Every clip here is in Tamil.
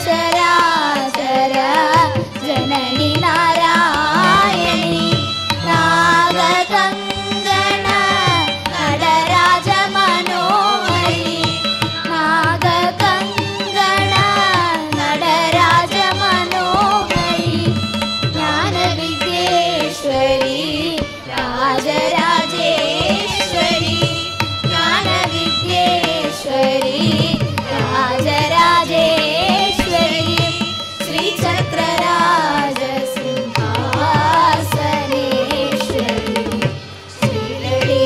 சராசர ஜனனி நாராயணி நாககங்கண நடராஜ மனோஹரி நாககங்கண நடராஜ மனோஹரி ஞான வித்யேஸ்வரி ராஜராஜேஸ்வரி ஞான வித்யேஸ்வரி ராஜராஜேஸ்வரி ஸ்ரீ சக்கரராஜ சிம்ஹாசனேஸ்வரி ஸ்ரீலலிதாம்பிகையே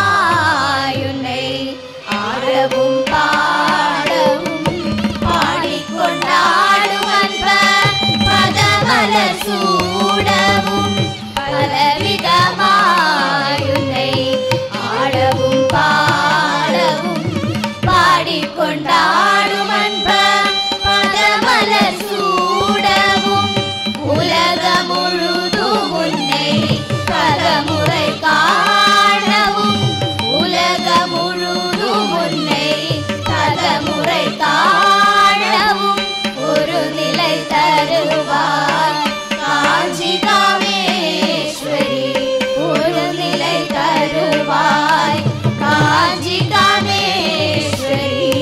விதமாயுன்னை ஆடவும் பாடவும் பாடிக்கொண்டாடும் அன்ப பதமலர் சூடவும் பலவிதமாயுன்னை ஆடவும் பாடவும் பாடிக்கொண்டாடும் அன்ப பதமலர் சூடவும் உலகம் முழுதும் உன்னை பலமுறை காணவும் உலகம் முழுதும் உன்னை பலமுறை காணவும் ஒரு நிலை தருவாய் காஞ்சி காமேஸ்வரி ஒரு நிலை தருவாய் காஞ்சி காமேஸ்வரி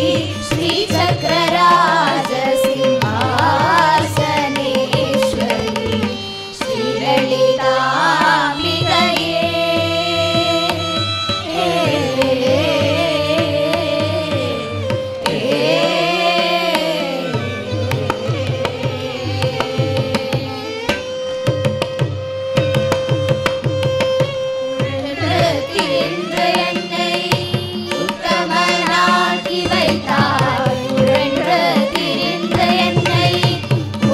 ஸ்ரீ சக்கரராஜ சிம்ஹாசனேஸ்வரி ஸ்ரீலலிதாம்பிகையே திரிந்த என்னை உத்தமனாக்கி வைத்தாய் உழன்று திரிந்த என்னை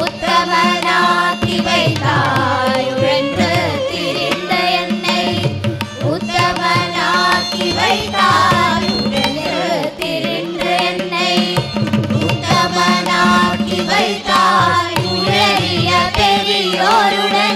உத்தமனாக்கி வைத்தாய் உழன்று திரிந்த என்னை உத்தமனாக்கி வைத்தாய் உழன்று திரிந்த என்னை உத்தமனாக்கி வைத்தாய் உழறிய பெரியோருடன்